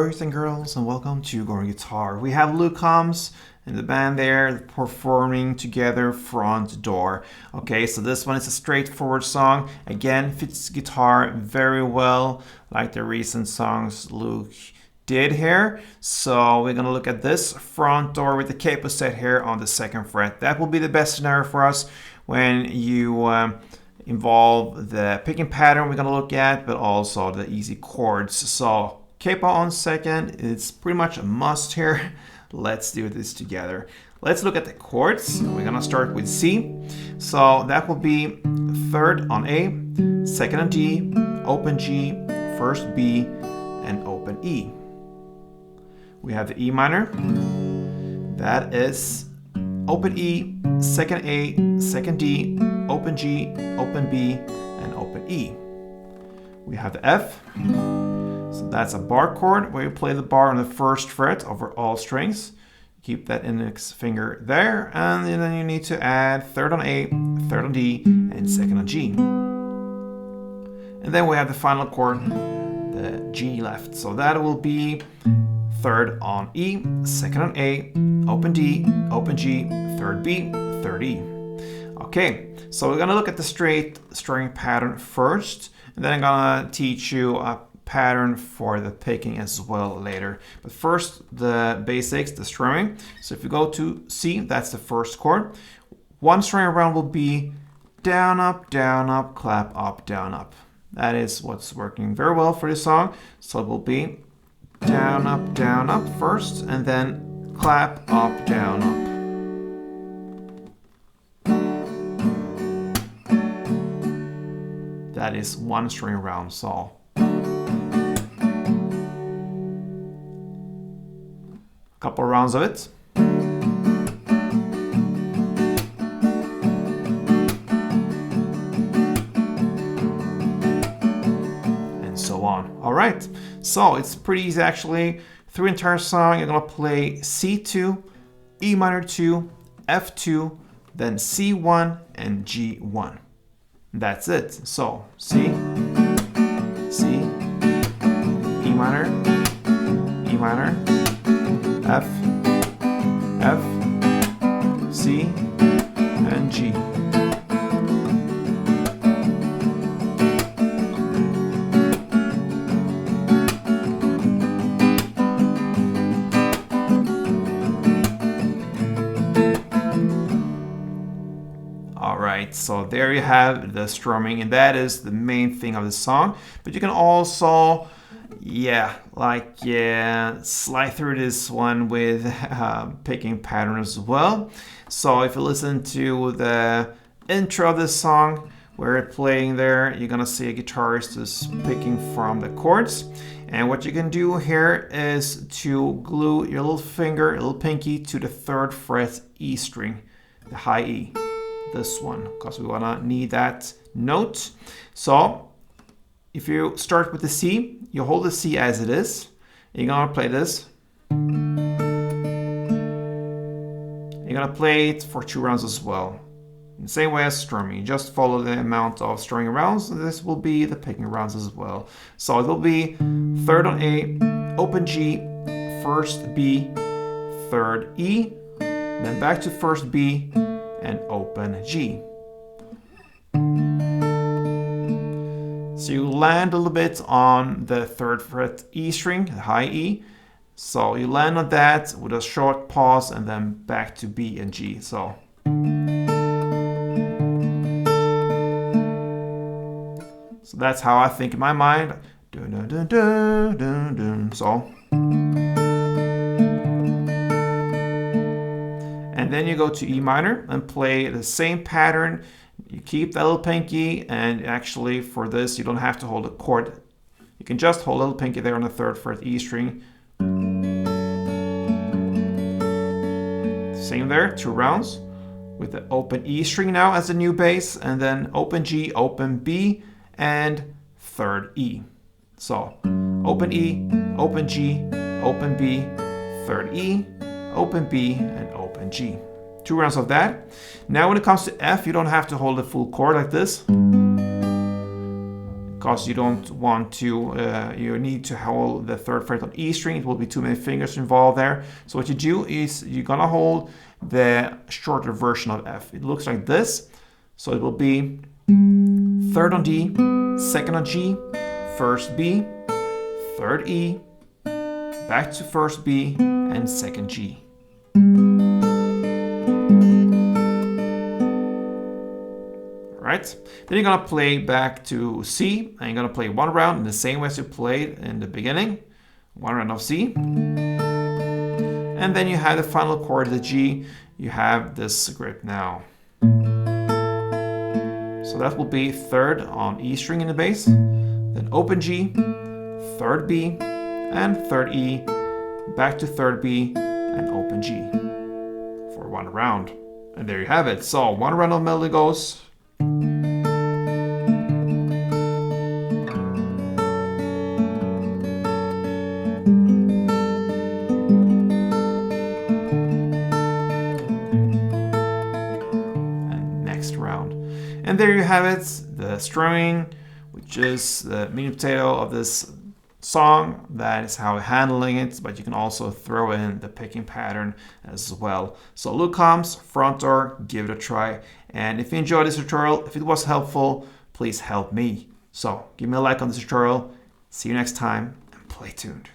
boys and girls, and welcome to Going Guitar. We have Luke Combs and the band there performing together Front Door. Okay, so this one is a straightforward song. Again, fits guitar very well, like the recent songs Luke did here. So we're gonna look at this Front Door with the capo set here on the second fret. That will be the best scenario for us when you involve the picking pattern we're gonna look at, but also the easy chords. So capo on second, it's pretty much a must here. Let's do this together. Let's look at the chords. We're gonna start with C. So that will be third on A, second on D, open G, first B, and open E. We have the E minor. That is open E, second A, second D, open G, open B, and open E. We have the F. So that's a bar chord where you play the bar on the first fret over all strings. Keep that index finger there, and then you need to add third on A, third on D, and second on G. And then we have the final chord, the G left. So that will be third on E, second on A, open D, open G, third B, third E. Okay, so we're gonna look at the straight string pattern first, and then I'm gonna teach you a pattern for the picking as well later. But first, the basics, the strumming. So if you go to C, that's the first chord. One string around will be down, up, clap, up, down, up. That is what's working very well for this song. So it will be down, up first, and then clap, up, down, up. That is one string around, so. Couple rounds of it. And so on. All right, so it's pretty easy actually. Through the entire song, you're gonna play C2, E minor 2, F2, then C1 and G1. That's it. So C, E minor, F, C, and G. All right, so there you have the strumming, and that is the main thing of the song. But you can also slide through this one with picking pattern as well. So if you listen to the intro of this song where it's playing there, you're gonna see a guitarist is picking from the chords. And what you can do here is to glue your little finger, your little pinky, to the third fret E string, the high E, this one, because we wanna need that note. So if you start with the C, you hold the C as it is. You're gonna play this. You're gonna play it for 2 rounds as well. In the same way as strumming. You just follow the amount of strumming rounds, and this will be the picking rounds as well. So it will be third on A, open G, first B, third E, then back to first B, and open G. So you land a little bit on the third fret E string, the high E. So you land on that with a short pause and then back to B and G. So that's how I think in my mind. Dun, dun, dun, dun, dun, dun. So. And then you go to E minor and play the same pattern. You keep that little pinky, and actually for this you don't have to hold a chord. You can just hold a little pinky there on the third fret E string. Same there, 2 rounds with the open E string now as the new bass, and then open G, open B, and third E. So open E, open G, open B, third E, open B, and open G. 2 rounds of that. Now when it comes to F, you don't have to hold a full chord like this, because you don't want to, you need to hold the third fret on E string. It will be too many fingers involved there. So what you do is you're gonna hold the shorter version of F. It looks like this. So it will be third on D, second on G, first B, third E, back to first B, and second G. Right? Then you're gonna play back to C, and you're gonna play one round in the same way as you played in the beginning. One round of C. And then you have the final chord, the G. You have this grip now. So that will be third on E string in the bass, then open G, third B, and third E, back to third B, and open G for one round. And there you have it. So one round of melody goes. And there you have it, the strumming, which is the meat and potato of this song. That is how we're handling it, but you can also throw in the picking pattern as well. So Luke Combs, front door, give it a try. And if you enjoyed this tutorial, if it was helpful, please help me. So give me a like on this tutorial. See you next time, and play tuned.